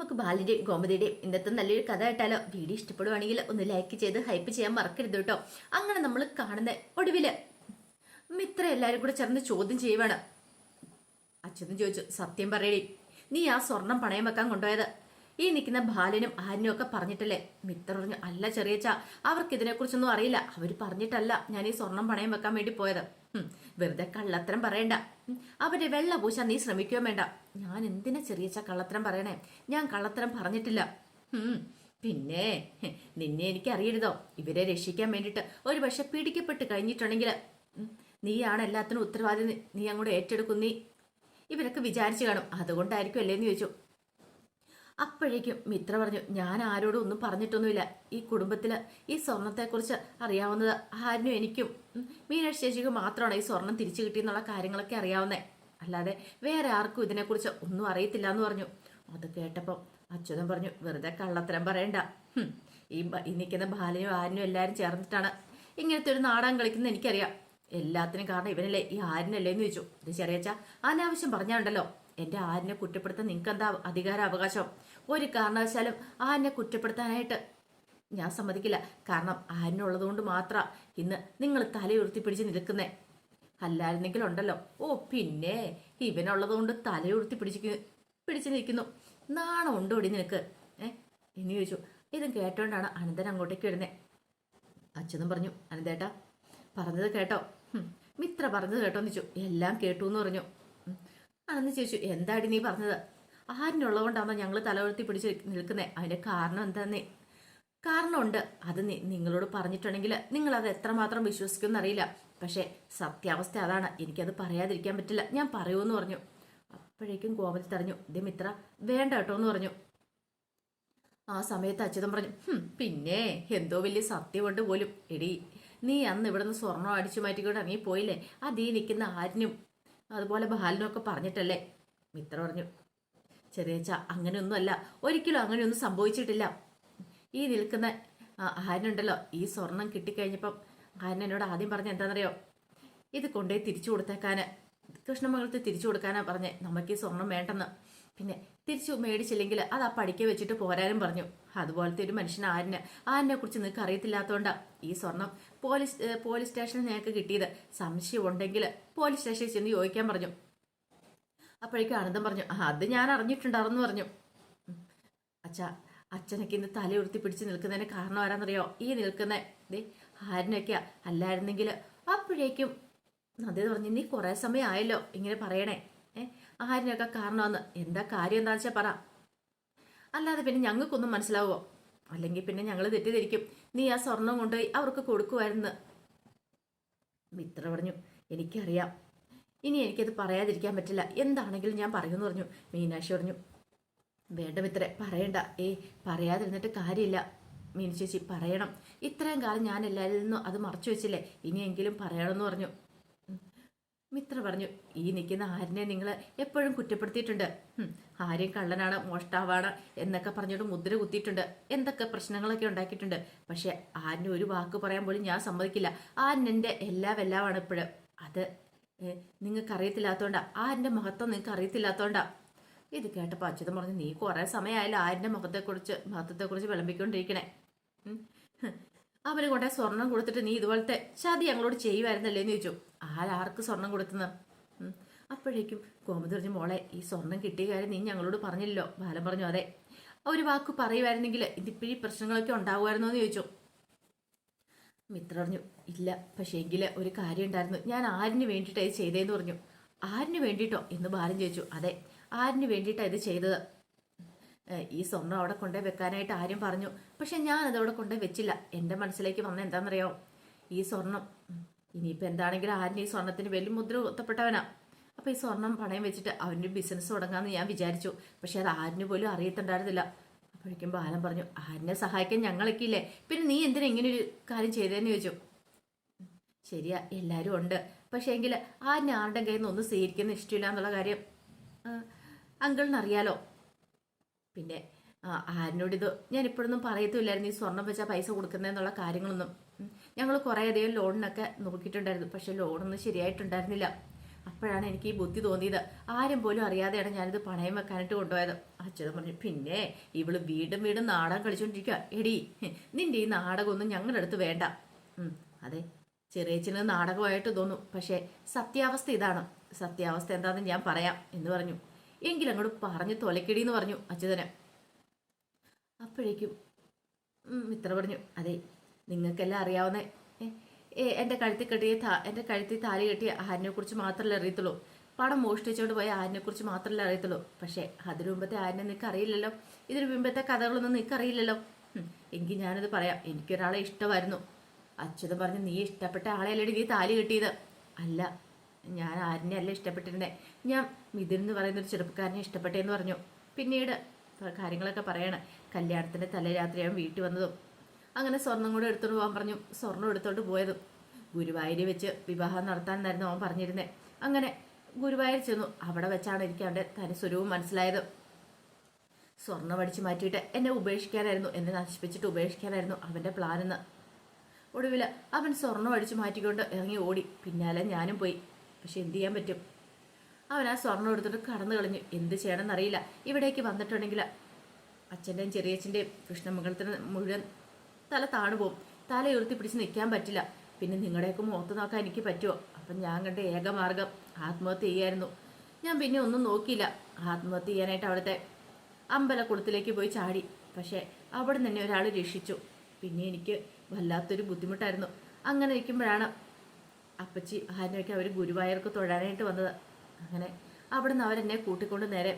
നമുക്ക് ബാലിന്റെയും ഗോമതിയുടെയും ഇന്നത്തെ നല്ലൊരു കഥ കേട്ടാലോ? വീഡിയോ ഇഷ്ടപ്പെടുവാണെങ്കിൽ ഒന്ന് ലൈക്ക് ചെയ്ത് ഹൈപ്പ് ചെയ്യാൻ മറക്കരുത് കേട്ടോ. അങ്ങനെ നമ്മൾ കാണുന്ന ഒടുവില് മിത്ര എല്ലാരും കൂടെ ചേർന്ന് ചോദ്യം ചെയ്യുവാണ്. അച്ഛനും ചോദിച്ചു, സത്യം പറയടി, നീ ആ സ്വർണം പണയം വെക്കാൻ കൊണ്ടുപോയത് ഈ നിൽക്കുന്ന ബാലനും ആരിനും ഒക്കെ പറഞ്ഞിട്ടല്ലേ? മിത്ര പറഞ്ഞു, അല്ല ചെറിയച്ച, അവർക്ക് ഇതിനെക്കുറിച്ചൊന്നും അറിയില്ല. അവര് പറഞ്ഞിട്ടല്ല ഞാൻ ഈ സ്വർണം പണയം വെക്കാൻ വേണ്ടി പോയത്. വെറുതെ കള്ളത്തരം പറയണ്ട. അവരെ വെള്ള പൂശാൻ നീ ശ്രമിക്കുകയോ വേണ്ട. ഞാൻ എന്തിനാ ചെറിയച്ച കള്ളത്തരം പറയണേ? ഞാൻ കള്ളത്തരം പറഞ്ഞിട്ടില്ല. പിന്നെ നിന്നെ എനിക്ക് അറിയരുതോ? ഇവരെ രക്ഷിക്കാൻ വേണ്ടിയിട്ട് ഒരു പക്ഷെ പിടിക്കപ്പെട്ട് കഴിഞ്ഞിട്ടുണ്ടെങ്കിൽ നീയാണ് എല്ലാത്തിനും ഉത്തരവാദി. നീ അങ്ങോട്ട് ഏറ്റെടുക്കും. നീ ഇവരൊക്കെ വിചാരിച്ചു കാണും, അതുകൊണ്ടായിരിക്കും അല്ലേന്ന് ചോദിച്ചു. അപ്പോഴേക്കും മിത്ര പറഞ്ഞു, ഞാൻ ആരോടും ഒന്നും പറഞ്ഞിട്ടൊന്നുമില്ല. ഈ കുടുംബത്തില് ഈ സ്വർണത്തെക്കുറിച്ച് അറിയാവുന്നത് ആരിനും എനിക്കും മീനാക്ഷി ചേച്ചിക്കും മാത്രമാണ് ഈ സ്വർണം തിരിച്ചു കിട്ടിയെന്നുള്ള കാര്യങ്ങളൊക്കെ അറിയാവുന്നേ. അല്ലാതെ വേറെ ആർക്കും ഇതിനെക്കുറിച്ച് ഒന്നും അറിയത്തില്ല എന്ന് പറഞ്ഞു. അത് കേട്ടപ്പം അച്യുതൻ പറഞ്ഞു, വെറുതെ കള്ളത്തരം പറയണ്ട. ഈ നിൽക്കുന്ന ബാലനും ആരിനും എല്ലാവരും ചേർന്നിട്ടാണ് ഇങ്ങനത്തെ ഒരു നാടകം കളിക്കുന്നത് എനിക്കറിയാം. എല്ലാത്തിനും കാരണം ഇവനല്ലേ, ഈ ആരിനല്ലേ എന്ന് ചോദിച്ചു. ഇത് ചെറിയച്ച അനാവശ്യം പറഞ്ഞാണ്ടല്ലോ. എന്റെ ആരിനെ കുറ്റപ്പെടുത്താൻ നിങ്ങൾക്ക് എന്താ അധികാര അവകാശം? ഒരു കാരണവശാലും ആരിനെ കുറ്റപ്പെടുത്താനായിട്ട് ഞാൻ സമ്മതിക്കില്ല. കാരണം ആരിനുള്ളത് കൊണ്ട് മാത്രം ഇന്ന് നിങ്ങൾ തലയുയർത്തി പിടിച്ച് നിൽക്കുന്നേ. അല്ലായിരുന്നെങ്കിലുണ്ടല്ലോ, ഓ പിന്നെ ഇവനുള്ളത് കൊണ്ട് തലയുയർത്തി പിടിച്ച് നിൽക്കുന്നു. നാണം ഉണ്ടോ ഓടി നിനക്ക്? എന്ന് ചോദിച്ചു. ഇതും കേട്ടോണ്ടാണ് അനന്തൻ അങ്ങോട്ടേക്ക് വരുന്നേ. അച്ഛനും പറഞ്ഞു, അനന്തേട്ടാ പറഞ്ഞത് കേട്ടോ? മിത്ര പറഞ്ഞത് കേട്ടോന്ന് ചോദിച്ചു. എല്ലാം കേട്ടു എന്ന് പറഞ്ഞു. ആണെന്ന് ചോദിച്ചു, എന്താടി നീ പറഞ്ഞത്? ആരിനുള്ളതുകൊണ്ടാണോ ഞങ്ങൾ തലവഴ്ത്തി പിടിച്ച് നിൽക്കുന്നേ? അതിന്റെ കാരണം എന്താന്നേ? കാരണമുണ്ട്. അത് നിങ്ങളോട് പറഞ്ഞിട്ടുണ്ടെങ്കിൽ നിങ്ങൾ അത് എത്രമാത്രം വിശ്വസിക്കുമെന്ന് അറിയില്ല. പക്ഷെ സത്യാവസ്ഥ അതാണ്. എനിക്കത് പറയാതിരിക്കാൻ പറ്റില്ല. ഞാൻ പറയൂന്ന് പറഞ്ഞു. അപ്പോഴേക്കും കോമതി തടഞ്ഞു. ഇതേ മിത്ര വേണ്ട കേട്ടോ എന്ന് പറഞ്ഞു. ആ സമയത്ത് അച്യുതൻ പറഞ്ഞു, പിന്നെ എന്തോ വലിയ സത്യമുണ്ട് പോലും. എടി, നീ അന്ന് ഇവിടുന്ന് സ്വർണം അടിച്ചു മാറ്റിക്കൊണ്ട് ഇറങ്ങി പോയില്ലേ? അതീ നിൽക്കുന്ന ആരിനും അതുപോലെ ബാലിനും ഒക്കെ പറഞ്ഞിട്ടല്ലേ? മിത്ര പറഞ്ഞു, ചെറിയച്ച അങ്ങനെയൊന്നുമല്ല, ഒരിക്കലും അങ്ങനെയൊന്നും സംഭവിച്ചിട്ടില്ല. ഈ നിൽക്കുന്ന ആരിനുണ്ടല്ലോ, ഈ സ്വർണം കിട്ടിക്കഴിഞ്ഞപ്പം ആരിന് എന്നോട് ആദ്യം പറഞ്ഞ എന്താണെന്നറിയോ? ഇത് കൊണ്ടുപോയി തിരിച്ചു കൊടുത്തേക്കാന്, കൃഷ്ണമംഗലത്ത് തിരിച്ചു കൊടുക്കാനാ പറഞ്ഞേ. നമുക്ക് ഈ സ്വർണം വേണ്ടെന്ന്. പിന്നെ തിരിച്ചു മേടിച്ചില്ലെങ്കിൽ അത് ആ പഠിക്ക വെച്ചിട്ട് പോരാനും പറഞ്ഞു. അതുപോലത്തെ ഒരു മനുഷ്യൻ ആരിനെ കുറിച്ച് നിങ്ങൾക്ക് അറിയത്തില്ലാത്തതുകൊണ്ടാ ഈ സ്വർണം പോലീസ് സ്റ്റേഷനിൽ ഞങ്ങൾക്ക് കിട്ടിയത്. സംശയം ഉണ്ടെങ്കിൽ പോലീസ് സ്റ്റേഷനിൽ ചെന്ന് ചോദിക്കാൻ പറഞ്ഞു. അപ്പോഴേക്കും ആനന്ദം പറഞ്ഞു, അത് ഞാൻ അറിഞ്ഞിട്ടുണ്ടായിരുന്നു പറഞ്ഞു. അച്ഛനൊക്കെ ഇന്ന് തലയുർത്തി പിടിച്ച് നിൽക്കുന്നതിന് കാരണം ആരാന്നറിയോ? ഈ നിൽക്കുന്ന ആരിനൊക്കെയാ. അല്ലായിരുന്നെങ്കിൽ അപ്പോഴേക്കും നന്ദി പറഞ്ഞു, നീ കുറെ സമയം ആയല്ലോ ഇങ്ങനെ പറയണേ. ആരിനൊക്കെ കാരണമെന്ന്. എന്താ കാര്യം എന്താണെന്ന് വെച്ചാൽ പറ. അല്ലാതെ പിന്നെ ഞങ്ങൾക്കൊന്നും മനസ്സിലാവുമോ? അല്ലെങ്കിൽ പിന്നെ ഞങ്ങൾ തെറ്റിദ്ധരിക്കും നീ ആ സ്വർണം കൊണ്ടുപോയി അവർക്ക് കൊടുക്കുമായിരുന്നു. മിത്ര പറഞ്ഞു, എനിക്കറിയാം. ഇനി എനിക്കത് പറയാതിരിക്കാൻ പറ്റില്ല. എന്താണെങ്കിലും ഞാൻ പറയുമെന്ന് പറഞ്ഞു. മീനാക്ഷി പറഞ്ഞു, വേണ്ട മിത്രെ പറയണ്ട. പറയാതിരുന്നിട്ട് കാര്യമില്ല. മീനു ചേച്ചി പറയണം. ഇത്രയും കാലം ഞാൻ എല്ലാവരിൽ നിന്നും അത് മറച്ചു വെച്ചില്ലേ, ഇനിയെങ്കിലും പറയണമെന്ന് പറഞ്ഞു. മിത്ര പറഞ്ഞു, ഈ നിൽക്കുന്ന ആരിനെ നിങ്ങൾ എപ്പോഴും കുറ്റപ്പെടുത്തിയിട്ടുണ്ട്. ആര്യം കള്ളനാണ്, മോഷ്ടാവാണ് എന്നൊക്കെ പറഞ്ഞിട്ട് മുദ്ര കുത്തിയിട്ടുണ്ട്. എന്തൊക്കെ പ്രശ്നങ്ങളൊക്കെ ഉണ്ടാക്കിയിട്ടുണ്ട്. പക്ഷെ ആരിന് ഒരു വാക്ക് പറയാൻ പോലും ഞാൻ സമ്മതിക്കില്ല. ആരിനെൻ്റെ എല്ലാമാണ് ഇപ്പോഴും. അത് നിങ്ങൾക്ക് അറിയത്തില്ലാത്തതുകൊണ്ടാ. ആരിൻ്റെ മഹത്വം നിങ്ങൾക്ക് അറിയത്തില്ലാത്തതുകൊണ്ടാ. ഇത് കേട്ടപ്പോൾ അച്യുതൻ പറഞ്ഞു, നീ കുറേ സമയമായാലും ആരിൻ്റെ മഹത്വത്തെക്കുറിച്ച് വിളമ്പിക്കൊണ്ടിരിക്കണേ. അവന് കൊണ്ടേ സ്വർണം കൊടുത്തിട്ട് നീ ഇതുപോലത്തെ ചതി ഞങ്ങളോട് ചെയ്യുമായിരുന്നല്ലേ എന്ന് ചോദിച്ചു. ആർക്ക് സ്വർണം കൊടുത്തുന്ന? അപ്പോഴേക്കും കോമതി പറഞ്ഞു, മോളെ ഈ സ്വർണം കിട്ടിയ കാര്യം നീ ഞങ്ങളോട് പറഞ്ഞില്ലല്ലോ. ബാലൻ പറഞ്ഞു, അതെ. ഒരു വാക്ക് പറയുമായിരുന്നെങ്കിൽ ഇതിപ്പോഴീ പ്രശ്നങ്ങളൊക്കെ ഉണ്ടാവുമായിരുന്നോ എന്ന് ചോദിച്ചു. മിത്ര പറഞ്ഞു, ഇല്ല, പക്ഷേ എങ്കിൽ ഒരു കാര്യം ഉണ്ടായിരുന്നു. ഞാൻ ആരിന് വേണ്ടിയിട്ടാണ് ഇത് ചെയ്തതെന്ന് പറഞ്ഞു. ആരിന് വേണ്ടിയിട്ടോ എന്ന് ബാലൻ ചോദിച്ചു. അതെ, ആരിന് വേണ്ടിയിട്ടാണ് ഇത് ചെയ്തത്. ഈ സ്വർണം അവിടെ കൊണ്ടുപോയി വെക്കാനായിട്ട് ആര്യം പറഞ്ഞു. പക്ഷെ ഞാനത് അവിടെ കൊണ്ടുപോയി വെച്ചില്ല. എൻ്റെ മനസ്സിലേക്ക് വന്ന എന്താണെന്നറിയോ? ഈ സ്വർണം ഇനിയിപ്പോൾ എന്താണെങ്കിലും ആരിന് ഈ സ്വർണത്തിന് വലിയ മുദ്ര കുത്തപ്പെട്ടവനാ. അപ്പോൾ ഈ സ്വർണം പണയം വെച്ചിട്ട് അവൻ്റെ ബിസിനസ് തുടങ്ങാമെന്ന് ഞാൻ വിചാരിച്ചു. പക്ഷെ അത് ആരിന് പോലും അറിയത്തുണ്ടായിരുന്നില്ല. അപ്പോഴേക്കും ബാലൻ പറഞ്ഞു, ആരിനെ സഹായിക്കാൻ ഞങ്ങളൊക്കെ ഇല്ലേ, പിന്നെ നീ എന്തിനാ ഇങ്ങനൊരു കാര്യം ചെയ്തതെന്ന് ചോദിച്ചു. ശരിയാ, എല്ലാവരും ഉണ്ട്. പക്ഷേ എങ്കിൽ ആരിനെ ആരുടെ കയ്യിൽ നിന്ന് ഒന്നും സ്വീകരിക്കുന്ന ഇഷ്ടമില്ല എന്നുള്ള കാര്യം അങ്കിളിനറിയാലോ. പിന്നെ ആരിനോടിത് ഞാൻ ഇപ്പോഴൊന്നും പറയത്തുമില്ലായിരുന്നു, ഈ സ്വർണം വെച്ചാൽ പൈസ കൊടുക്കുന്നതെന്നുള്ള കാര്യങ്ങളൊന്നും. ഞങ്ങൾ കുറേയധികം ലോണിനൊക്കെ നോക്കിയിട്ടുണ്ടായിരുന്നു. പക്ഷെ ലോണൊന്നും ശരിയായിട്ടുണ്ടായിരുന്നില്ല. അപ്പോഴാണ് എനിക്ക് ഈ ബുദ്ധി തോന്നിയത്. ആരും പോലും അറിയാതെയാണ് ഞാനിത് പണയം വെക്കാനായിട്ട് കൊണ്ടുപോയത്. അച്യുതൻ പറഞ്ഞു, പിന്നെ ഇവള് വീണ്ടും വീണ്ടും നാടകം കളിച്ചോണ്ടിരിക്കുക. എടി, നിന്റെ ഈ നാടകമൊന്നും ഞങ്ങളുടെ അടുത്ത് വേണ്ട. അതെ, ചെറിയച്ഛന് നാടകമായിട്ട് തോന്നും, പക്ഷേ സത്യാവസ്ഥ ഇതാണ്. സത്യാവസ്ഥ എന്താണെന്ന് ഞാൻ പറയാം എന്ന് പറഞ്ഞു. എങ്കിലങ്ങോട്ട് പറഞ്ഞു തൊലക്കിടി എന്ന് പറഞ്ഞു അച്യുതന്. അപ്പോഴേക്കും മിത്ര പറഞ്ഞു, അതെ, നിങ്ങൾക്കെല്ലാം അറിയാവുന്ന എൻ്റെ കഴുത്തിൽ താലി കെട്ടിയ ആരിനെക്കുറിച്ച് മാത്രമല്ലേ അറിയത്തുള്ളൂ. പണം മോഷ്ടിച്ചോണ്ട് പോയ ആരിനെക്കുറിച്ച് മാത്രമല്ലേ അറിയത്തുള്ളൂ. പക്ഷേ അതിനു മുമ്പത്തെ ആരിനെ നിനക്ക് അറിയില്ലല്ലോ. ഇതിനു മുമ്പത്തെ കഥകളൊന്നും നിനക്ക് അറിയില്ലല്ലോ. എങ്കിൽ ഞാനത് പറയാം. എനിക്കൊരാളെ ഇഷ്ടമായിരുന്നു. അച്യുതൻ പറഞ്ഞു, നീ ഇഷ്ടപ്പെട്ട ആളെയല്ലേ നീ താലി കെട്ടിയത്? അല്ല, ഞാൻ ആരിനെ അല്ല ഇഷ്ടപ്പെട്ടിരുന്നേ. ഞാൻ മിഥുൻ എന്ന് പറയുന്നൊരു ചെറുപ്പക്കാരനെ ഇഷ്ടപ്പെട്ടേന്ന് പറഞ്ഞു. പിന്നീട് കാര്യങ്ങളൊക്കെ പറയണം. കല്യാണത്തിൻ്റെ തലേരാത്രിയാണ് വീട്ടിൽ വന്നതും അങ്ങനെ സ്വർണം കൂടെ എടുത്തോണ്ട് പോകാൻ പറഞ്ഞു. സ്വർണം എടുത്തോണ്ട് പോയതും ഗുരുവായൂർ വെച്ച് വിവാഹം നടത്താനെന്നായിരുന്നു അവൻ പറഞ്ഞിരുന്നേ. അങ്ങനെ ഗുരുവായൂർ ചെന്നു. അവിടെ വെച്ചാണ് എനിക്ക് അവൻ്റെ തനി സ്വരൂപം മനസ്സിലായത്. സ്വർണം അടിച്ചു മാറ്റിയിട്ട് എന്നെ ഉപേക്ഷിക്കാനായിരുന്നു, എന്നെ നശിപ്പിച്ചിട്ട് ഉപേക്ഷിക്കാനായിരുന്നു അവൻ്റെ പ്ലാനെന്ന്. ഒടുവിൽ അവൻ സ്വർണം അടിച്ചു മാറ്റിക്കൊണ്ട് ഇറങ്ങി ഓടി. പിന്നാലെ ഞാനും പോയി. പക്ഷെ എന്ത് ചെയ്യാൻ പറ്റും? അവൻ ആ സ്വർണം എടുത്തിട്ട് കടന്നു കളഞ്ഞു. എന്ത് ചെയ്യണമെന്നറിയില്ല. ഇവിടേക്ക് വന്നിട്ടുണ്ടെങ്കിൽ അച്ഛൻ്റെയും ചെറിയച്ഛൻ്റെയും കൃഷ്ണമംഗലത്തിന് മുഴുവൻ തല താണു പോകും. തല ഉയർത്തി പിടിച്ച് നിൽക്കാൻ പറ്റില്ല. പിന്നെ നിങ്ങളുടെയൊക്കെ മുഖത്ത് നോക്കാൻ എനിക്ക് പറ്റുമോ? അപ്പം ഞാൻ കണ്ട ഏകമാർഗം ആത്മഹത്യ ചെയ്യായിരുന്നു. ഞാൻ പിന്നെ ഒന്നും നോക്കിയില്ല. ആത്മഹത്യ ചെയ്യാനായിട്ട് അവിടുത്തെ അമ്പലക്കുളത്തിലേക്ക് പോയി ചാടി. പക്ഷേ അവിടെ തന്നെ ഒരാൾ രക്ഷിച്ചു. പിന്നെ എനിക്ക് വല്ലാത്തൊരു ബുദ്ധിമുട്ടായിരുന്നു. അങ്ങനെ ഇരിക്കുമ്പോഴാണ് അപ്പച്ചി ആനയൊക്കെ അവർ ഗുരുവായൂർക്ക് തൊഴാനായിട്ട് വന്നത്. അങ്ങനെ അവിടെ നിന്ന് അവരെന്നെ കൂട്ടിക്കൊണ്ട് നേരെ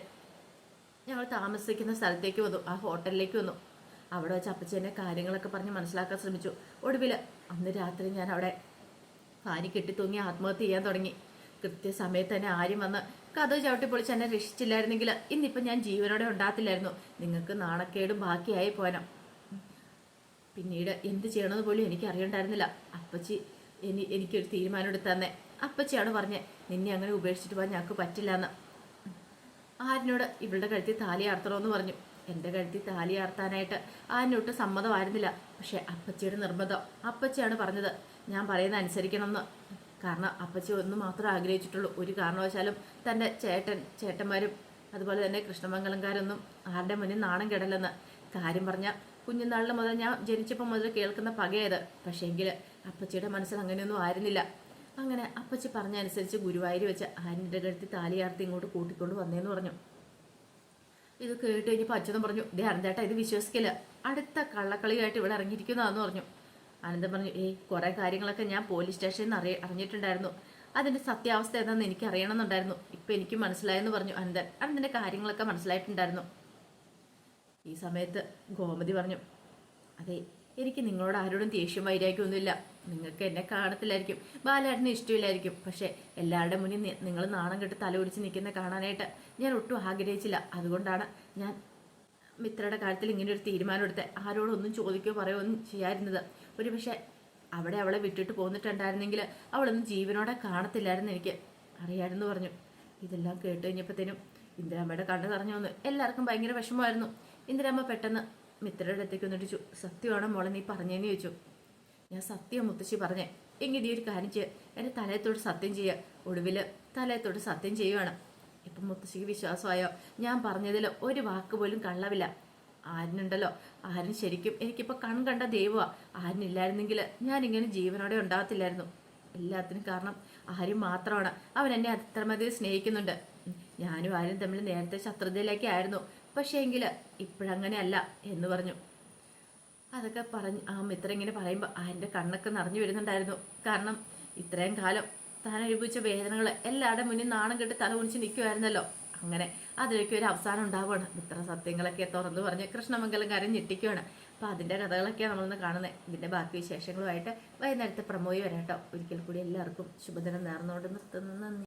ഞങ്ങൾ താമസിക്കുന്ന സ്ഥലത്തേക്ക് വന്നു. ആ ഹോട്ടലിലേക്ക് വന്നു. അവിടെ വെച്ച് അപ്പച്ചി എന്നെ കാര്യങ്ങളൊക്കെ പറഞ്ഞ് മനസ്സിലാക്കാൻ ശ്രമിച്ചു. ഒടുവിൽ അന്ന് രാത്രി ഞാൻ അവിടെ പാനി കെട്ടിത്തൂങ്ങി ആത്മഹത്യ ചെയ്യാൻ തുടങ്ങി. കൃത്യസമയത്ത് തന്നെ ആരും വന്ന് കഥ ചവിട്ടിപ്പൊളിച്ച് എന്നെ രക്ഷിച്ചില്ലായിരുന്നെങ്കിൽ ഇന്നിപ്പം ഞാൻ ജീവനോടെ ഉണ്ടാകത്തില്ലായിരുന്നു. നിങ്ങൾക്ക് നാണക്കേടും ബാക്കിയായി പോയനോ. പിന്നീട് എന്ത് ചെയ്യണമെന്ന് പോലും എനിക്ക് അറിയണ്ടായിരുന്നില്ല. അപ്പച്ചി എനിക്കൊരു തീരുമാനം എടുത്തു തന്നെ. അപ്പച്ചിയാണ് പറഞ്ഞത്, നിന്നെ അങ്ങനെ ഉപേക്ഷിച്ചിട്ട് പോകാൻ ഞങ്ങൾക്ക് പറ്റില്ല എന്ന്. ആരിനോട് ഇവളുടെ കഴുത്തിൽ താലി ആർത്തണമെന്ന് പറഞ്ഞു. എൻ്റെ കഴുത്തിൽ താലി ആർത്താനായിട്ട് ആരിനൊട്ട് സമ്മതമായിരുന്നില്ല. പക്ഷേ അപ്പച്ചിയുടെ നിർബന്ധം. അപ്പച്ചിയാണ് പറഞ്ഞത് ഞാൻ പറയുന്നത് അനുസരിക്കണമെന്ന്. കാരണം അപ്പച്ചി ഒന്ന് മാത്രമേ ആഗ്രഹിച്ചിട്ടുള്ളൂ. ഒരു കാരണവശാലും തൻ്റെ ചേട്ടന്മാരും അതുപോലെ തന്നെ കൃഷ്ണമംഗലംകാരൊന്നും ആരുടെ മുന്നിൽ നാണം കെടലെന്ന്. കാര്യം പറഞ്ഞാൽ കുഞ്ഞുനാളിൽ മുതൽ ഞാൻ ജനിച്ചപ്പോൾ മുതൽ കേൾക്കുന്ന പകയത്. പക്ഷേങ്കിൽ അപ്പച്ചിയുടെ മനസ്സിൽ അങ്ങനെയൊന്നും ആയിരുന്നില്ല. അങ്ങനെ അപ്പച്ചി പറഞ്ഞ അനുസരിച്ച് ഗുരുവായൂർ വെച്ച് ആനിൻ്റെ കഴുത്തിൽ താലിയാർത്തി ഇങ്ങോട്ട് കൂട്ടിക്കൊണ്ട് വന്നേന്ന് പറഞ്ഞു. ഇത് കേട്ട് കഴിഞ്ഞപ്പോൾ അച്ഛനും പറഞ്ഞു, ദേ അനന്തേട്ടാ, ഇത് വിശ്വസിക്കില്ല, അടുത്ത കള്ളക്കളിയായിട്ട് ഇവിടെ ഇറങ്ങിയിരിക്കുന്നതാന്ന് പറഞ്ഞു. അനന്തൻ പറഞ്ഞു, കുറേ കാര്യങ്ങളൊക്കെ ഞാൻ പോലീസ് സ്റ്റേഷനിൽ നിന്ന് അറിഞ്ഞിട്ടുണ്ടായിരുന്നു. അതിൻ്റെ സത്യാവസ്ഥ എന്താണെന്ന് എനിക്ക് അറിയണമെന്നുണ്ടായിരുന്നു. ഇപ്പം എനിക്ക് മനസ്സിലായെന്ന് പറഞ്ഞു അനന്തൻ. അനന്തൻ്റെ കാര്യങ്ങളൊക്കെ മനസ്സിലായിട്ടുണ്ടായിരുന്നു. ഈ സമയത്ത് ഗോമതി പറഞ്ഞു, അതെ, എനിക്ക് നിങ്ങളോട് ആരോടും ദേഷ്യം വൈരാഗ്യമൊന്നുമില്ല. നിങ്ങൾക്ക് എന്നെ കാണത്തില്ലായിരിക്കും, ബാലേട്ടന് ഇഷ്ടമില്ലായിരിക്കും. പക്ഷേ എല്ലാവരുടെ മുന്നിൽ നിങ്ങൾ നാണം കെട്ട് തല ഒടിച്ച് നിൽക്കുന്ന കാണാനായിട്ട് ഞാൻ ഒട്ടും ആഗ്രഹിച്ചില്ല. അതുകൊണ്ടാണ് ഞാൻ മിത്രയുടെ കാര്യത്തിൽ ഇങ്ങനെ ഒരു തീരുമാനം എടുത്തത്. ആരോടൊന്നും ചോദിക്കുകയോ പറയുകയോ ഒന്നും ചെയ്യാതിരുന്നത്. ഒരു പക്ഷേ അവിടെ അവളെ വിട്ടിട്ട് പോന്നിട്ടുണ്ടായിരുന്നെങ്കിൽ അവളൊന്നും ജീവനോടെ കാണത്തില്ലായിരുന്നു, എനിക്ക് അറിയാമെന്ന് പറഞ്ഞു. ഇതെല്ലാം കേട്ട് കഴിഞ്ഞപ്പോഴത്തേനും ഇന്ദിരാമ്മയുടെ കണ്ണ് നിറഞ്ഞു വന്നു. എല്ലാവർക്കും ഭയങ്കര വിഷമമായിരുന്നു. ഇന്ദിരാമ്മ പെട്ടെന്ന് മിത്രയുടെ അടുത്തേക്ക് വന്നിട്ട് സത്യമാണോ മോളെ നീ പറഞ്ഞേന്ന് ചോദിച്ചു. ഞാൻ സത്യം മുത്തശ്ശി പറഞ്ഞേ. എങ്കിൽ നീ ഒരു കാര്യം ചെയ്യുക, എൻ്റെ തലയത്തോട് സത്യം ചെയ്യുക. ഒടുവിൽ തലയത്തോട് സത്യം ചെയ്യുവാണ്. ഇപ്പം മുത്തശ്ശിക്ക് വിശ്വാസമായോ? ഞാൻ പറഞ്ഞതിൽ ഒരു വാക്ക് പോലും കള്ളവില്ല. ആരിനുണ്ടല്ലോ, ആരും ശരിക്കും എനിക്കിപ്പോൾ കണ്ട ദൈവമാണ്. ആരിനില്ലായിരുന്നെങ്കിൽ ഞാനിങ്ങനെ ജീവനോടെ ഉണ്ടാകത്തില്ലായിരുന്നു. എല്ലാത്തിനും കാരണം ആരും മാത്രമാണ്. അവൻ എന്നെ അത്രമതി സ്നേഹിക്കുന്നുണ്ട്. ഞാനും ആരും തമ്മിൽ നേരത്തെ ശത്രുതയിലേക്ക് ആയിരുന്നു. പക്ഷേ എങ്കിൽ ഇപ്പോഴങ്ങനെയല്ല എന്ന് പറഞ്ഞു. അതൊക്കെ പറഞ്ഞ് ആ മിത്ര ഇങ്ങനെ പറയുമ്പോൾ ആൻ്റെ കണ്ണൊക്കെ നിറഞ്ഞു വരുന്നുണ്ടായിരുന്നു. കാരണം ഇത്രയും കാലം താൻ അനുഭവിച്ച വേദനകൾ എല്ലാവരുടെ മുന്നിൽ നാണം കെട്ട് തല കുനിച്ച് നിൽക്കുമായിരുന്നല്ലോ. അങ്ങനെ അതിലേക്ക് ഒരു അവസാനം ഉണ്ടാവുകയാണ്. മിത്ര സത്യങ്ങളൊക്കെ തുറന്നു പറഞ്ഞ് കൃഷ്ണമംഗലംകാരൻ ഞെട്ടിക്കുകയാണ്. അപ്പോൾ അതിൻ്റെ കഥകളൊക്കെയാണ് നമ്മളൊന്ന് കാണുന്നത്. ഇതിൻ്റെ ബാക്കി വിശേഷങ്ങളുമായിട്ട് വൈകുന്നേരത്തെ പ്രമോയി വരാട്ടോ. ഒരിക്കൽ കൂടി എല്ലാവർക്കും ശുഭദിനം നേർന്നുകൊണ്ട് നിർത്തുന്നു. നന്ദി.